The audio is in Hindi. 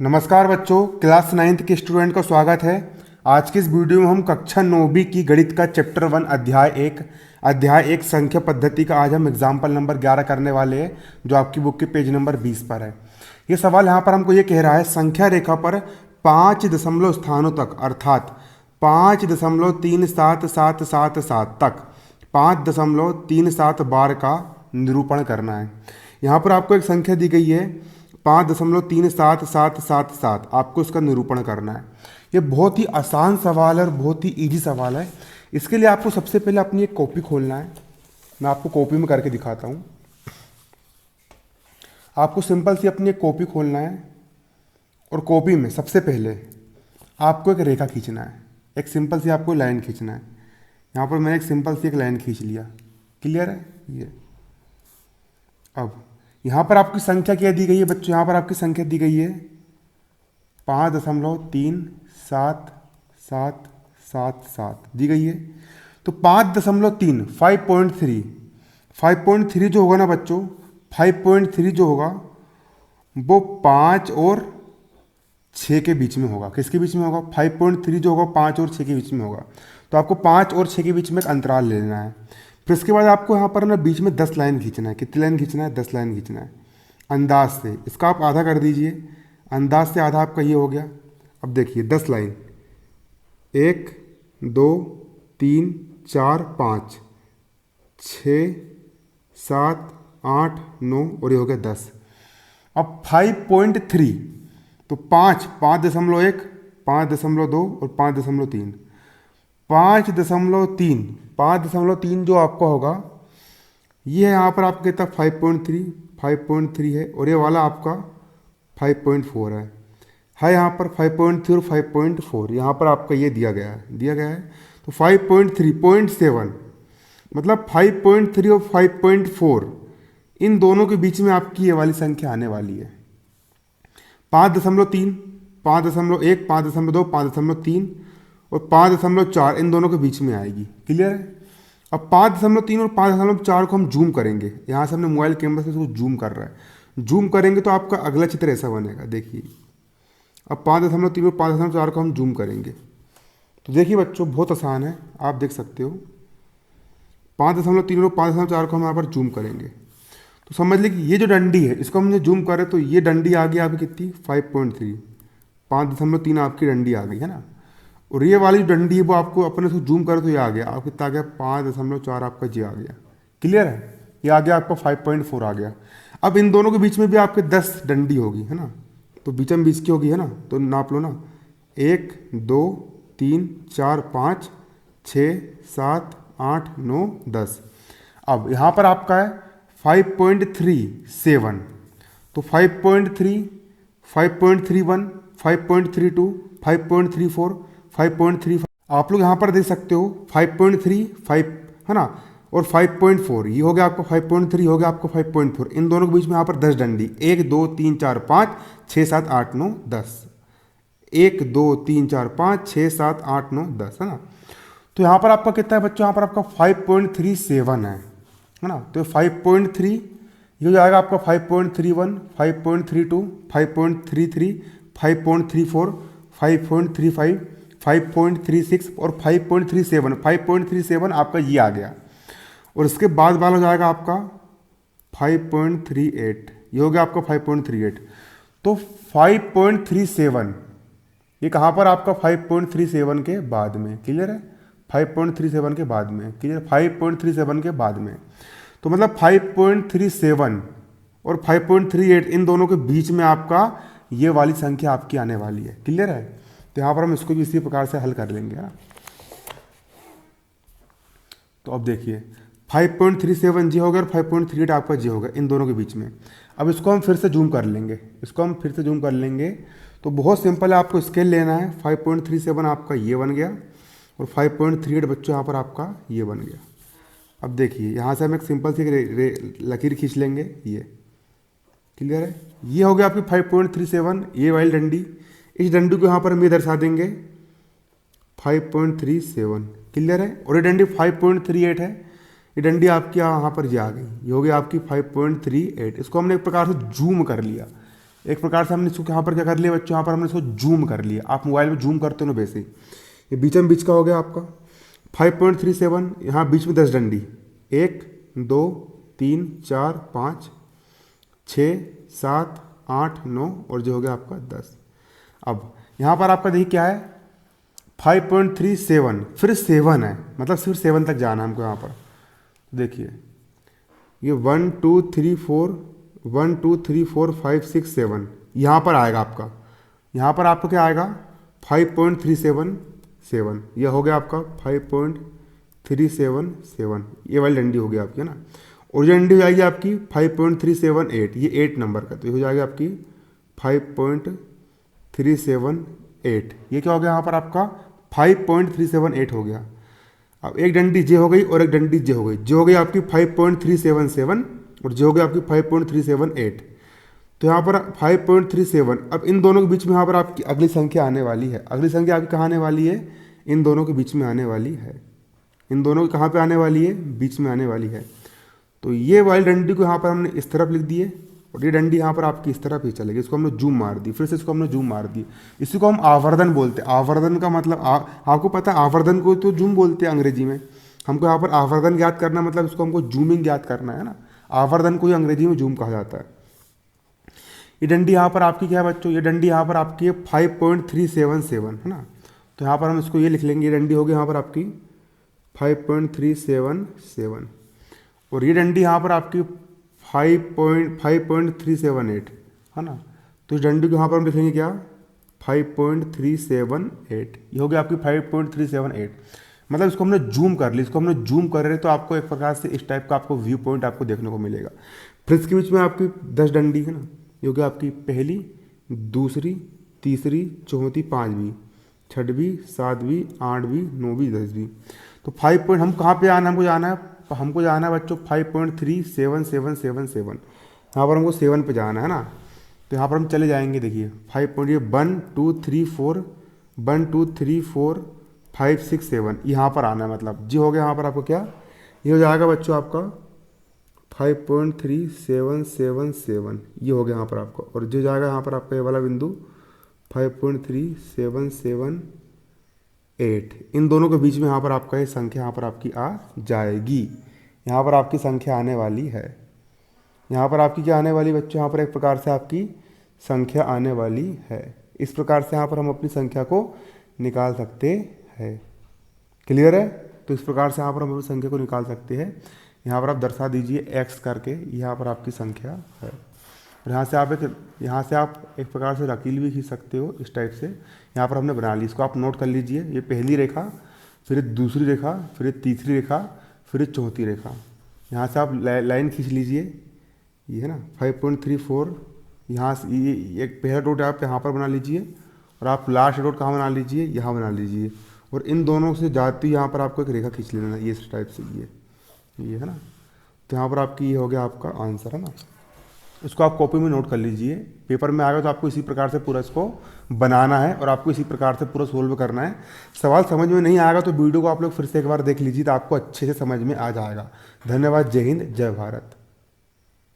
नमस्कार बच्चों, क्लास 9th के स्टूडेंट का स्वागत है। आज की इस वीडियो में हम कक्षा 9वीं की गणित का चैप्टर 1 अध्याय एक संख्या पद्धति का आज हम एग्जाम्पल नंबर 11 करने वाले हैं, जो आपकी बुक के पेज नंबर 20 पर है। ये सवाल यहाँ पर हमको ये कह रहा है, संख्या रेखा पर 5 दशमलव स्थानों तक अर्थात 5.37777 तक 5.37 बार का निरूपण करना है। यहाँ पर आपको एक संख्या दी गई है 5.37777, आपको इसका निरूपण करना है। ये बहुत ही आसान सवाल है और बहुत ही इजी सवाल है। इसके लिए आपको सबसे पहले अपनी एक कॉपी खोलना है। मैं आपको कॉपी में करके दिखाता हूँ। आपको सिंपल सी अपनी एक कॉपी खोलना है और कॉपी में सबसे पहले आपको एक रेखा खींचना है। एक सिंपल सी आपको लाइन खींचना है। यहाँ पर मैंने एक सिंपल सी एक लाइन खींच लिया। क्लियर है ये। अब यहाँ पर आपकी संख्या क्या दी गई है बच्चों? यहाँ पर आपकी संख्या दी गई है 5.37777 दी गई है। तो 5.3 5.3 जो होगा ना बच्चों, 5.3 जो होगा वो 5 और 6 के बीच में होगा। किसके बीच में होगा? 5.3 जो होगा 5 और 6 के बीच में होगा। तो आपको 5 और 6 के बीच में एक अंतराल ले लेना है। फिर उसके बाद आपको यहाँ पर ना बीच में 10 लाइन खींचना है। कितनी लाइन खींचना है? 10 लाइन खींचना है अंदाज से। इसका आप आधा कर दीजिए। अंदाज से आधा आपका ये हो गया। अब देखिए 10 लाइन, 1 2 3 4 5 6 7 8 9 और ये हो गया 10। अब 5.3 तो 5.1 5.2 और 5.3 5.3 जो आपका होगा ये है। यहाँ पर आपका कितना? 5.3 है और ये वाला आपका 5.4 है यहाँ पर 5.3 और 5.4 यहाँ पर आपका ये दिया गया है। तो 5.3.7 मतलब 5.3 और 5.4 इन दोनों के बीच में आपकी ये वाली संख्या आने वाली है। 5.3 5.1 5.2 5.3 और 5.4 इन दोनों के बीच में आएगी। क्लियर है? अब 5.3 और 5.4 को हम जूम करेंगे। यहाँ से हमने मोबाइल कैमरा से उसको जूम कर रहा है। जूम करेंगे तो आपका अगला चित्र ऐसा बनेगा। देखिए अब 5.3 और 5.4 को हम जूम करेंगे तो देखिए बच्चों बहुत आसान है, आप देख सकते हो। 5.3 और 5.4 को हम यहाँ पर जूम करेंगे तो समझ लीजिए ये जो डंडी है इसको हमने जूम करें तो ये डंडी आ गई आपकी कितनी? 5.3। 5.3 आपकी डंडी आ गई है ना। और ये वाली डंडी है वो आपको अपने से जूम करो तो ये आ गया। आप कितना आ गया? 5.4 आपका जी आ गया। क्लियर है? ये आ गया आपका 5.4 आ गया। अब इन दोनों के बीच में भी आपके 10 डंडी होगी है ना। तो बीचम बीच की होगी है ना। तो नाप लो ना, 1 2 3 4 5 6 7 8 9 10। अब यहाँ पर आपका है 5.37। तो 5.3 5.31 5.32 5.34 5.35 आप लोग यहाँ पर देख सकते हो 5.35 है ना। और 5.4 ये हो गया आपका 5.3 हो गया आपका 5.4। इन दोनों के बीच में यहाँ पर 10 डंडी 1 2 3 4 5 6 7 8 9 10 1 2 3 4 5 6 7 8 9 10 है ना। तो यहाँ पर आपका कितना है बच्चों? यहाँ पर आपका 5.37 है ना। तो 5.3 ये हो जाएगा आपका 5.31 5.32 5.33 5.34 5.35 5.36 और 5.37 5.37 आपका ये आ गया। और इसके बाद वाला हो जाएगा आपका 5.38। ये हो गया आपका 5.38। तो 5.37 ये कहाँ पर आपका? 5.37 के बाद में। क्लियर है? 5.37 के बाद में। क्लियर? 5.37 के बाद में। तो मतलब 5.37 और 5.38 इन दोनों के बीच में आपका ये वाली संख्या आपकी आने वाली है। क्लियर है? तो यहाँ पर हम इसको भी इसी प्रकार से हल कर लेंगे ना। तो अब देखिए 5.37 जी हो गया और 5.38 आपका जी होगा इन दोनों के बीच में। अब इसको हम फिर से जूम कर लेंगे। तो बहुत सिंपल है, आपको स्केल लेना है। 5.37 आपका ये बन गया और 5.38 बच्चों यहाँ पर आपका ये बन गया। अब देखिए यहाँ से हम एक सिंपल सी लकीर खींच लेंगे ये। क्लियर है? ये हो गया आपकी 5.37 ये वाली डंडी। इस डंडी को यहाँ पर हम ये दर्शा देंगे 5.37। क्लियर है? और ये डंडी 5.38 है। ये डंडी आपकी यहाँ पर जा गई। ये हो गई आपकी 5.38। इसको हमने एक प्रकार से जूम कर लिया। एक प्रकार से हमने इसको यहाँ पर क्या कर लिया बच्चों, यहाँ पर हमने इसको जूम कर लिया। आप मोबाइल में जूम करते हो ना वैसे ही। ये बीच का हो गया आपका 5.37। यहाँ बीच में 10 डंडी, 1 2 3 4 5 6 7 8 9 और जो हो गया आपका 10। अब यहाँ पर आपका देखिए क्या है 5.37, फिर 7 है, मतलब सिर्फ 7 तक जाना है हमको यहाँ पर। देखिए ये 1 2 3 4 1 2 3 4 5 6 7 यहाँ पर आएगा आपका। यहाँ पर आपको क्या आएगा 5.377, यह हो गया आपका 5.377। ये वाली डंडी हो गई आपकी, है ना। और ये डंडी हो जाएगी आपकी 5.378, ये 8 नंबर का, तो ये हो जाएगी आपकी 5.378। ये क्या हो गया यहाँ पर आपका 5.378 हो गया। अब एक डंडी जे हो गई और एक डंडी जे हो गई। जे हो गई आपकी 5.377 और जे हो गई आपकी 5.378। तो यहाँ पर 5.37। अब इन दोनों के बीच में यहाँ पर आपकी अगली संख्या आने वाली है। अगली संख्या आपकी कहाँ आने वाली है, इन दोनों के बीच में आने वाली है। इन दोनों की कहाँ पे आने वाली है, बीच में आने वाली है। तो ये वाली डंडी को यहाँ पर हमने इस तरफ लिख दिए और ये डंडी यहाँ पर आपकी इस तरफ ही चलेगी। इसको हमने जूम मार दी, फिर से इसको हमने जूम मार दी। इसी को हम आवर्धन बोलते हैं। आवर्धन का मतलब आपको पता है, आवर्धन को तो जूम बोलते हैं अंग्रेजी में। हमको यहाँ पर आवर्धन ज्ञात करना मतलब इसको हमको जूमिंग ज्ञात करना है ना। आवर्धन को ही अंग्रेजी में जूम कहा जाता है। ये डंडी यहाँ पर आपकी क्या है बच्चों, ये डंडी यहाँ पर आपकी है 5.377, है ना। तो यहाँ पर हम इसको ये लिख लेंगे, ये डंडी होगी यहाँ पर आपकी 5.377 और ये डंडी यहाँ पर आपकी 5.378, है ना। तो इस डंडी को यहाँ पर हम लिखेंगे क्या 5.378। ये हो गया आपकी 5.378। मतलब इसको हमने जूम कर ली। इसको हमने जूम कर रहे तो आपको एक प्रकार से इस टाइप का आपको व्यू पॉइंट आपको देखने को मिलेगा। फिर इसके बीच में आपकी 10 डंडी है ना, ये हो गया आपकी पहली, दूसरी, तीसरी, चौथी, 5वीं, 6वीं, 7वीं, 8वीं, 9वीं, 10वीं। तो 5 पॉइंट हम कहाँ पे आना, हमको जाना है बच्चों 5.37777। यहाँ पर हमको 7 पे जाना है ना। तो यहाँ पर हम चले जाएंगे। देखिए 5 पॉइंट, ये 1 2 3 4 1 2 3 4 5 6 7 यहाँ पर आना है। मतलब जी हो गया यहाँ पर आपको क्या, ये हो जाएगा बच्चों आपका 5.3777। ये हो गया यहाँ पर आपका। और जो जाएगा यहाँ पर आपका ये वाला बिंदु 5.3778। इन दोनों के बीच में यहाँ पर आपका ये संख्या यहाँ पर आपकी आ जाएगी। यहाँ पर आपकी संख्या आने वाली है। यहाँ पर आपकी क्या आने वाली बच्चों, यहाँ पर एक प्रकार से आपकी संख्या आने वाली है। इस प्रकार से यहाँ पर हम अपनी संख्या को निकाल सकते हैं। क्लियर है। तो इस प्रकार से यहाँ पर हम अपनी संख्या को निकाल सकते हैं। यहाँ पर आप दर्शा दीजिए x करके, यहाँ पर आपकी संख्या है। और यहाँ से आप एक प्रकार से लकीर भी खींच सकते हो इस टाइप से। यहाँ पर हमने बना ली, इसको आप नोट कर लीजिए। ये पहली रेखा, फिर दूसरी रेखा, फिर तीसरी रेखा, फिर चौथी रेखा। यहाँ से आप लाइन खींच लीजिए, ये है ना 5.34। यहाँ से ये एक पहला डॉट आप यहाँ पर बना लीजिए और आप लास्ट डॉट कहाँ बना लीजिए, यहाँ बना लीजिए। और इन दोनों से जाती यहाँ पर आपको एक रेखा खींच लेना, ये इस टाइप से ये है ना। तो यहाँ पर आपकी ये हो गया आपका आंसर, है ना। इसको आप कॉपी में नोट कर लीजिए। पेपर में आएगा तो आपको इसी प्रकार से पूरा इसको बनाना है और आपको इसी प्रकार से पूरा सोल्व करना है। सवाल समझ में नहीं आएगा तो वीडियो को आप लोग फिर से एक बार देख लीजिए, तो आपको अच्छे से समझ में आ जाएगा। धन्यवाद। जय हिंद, जय भारत।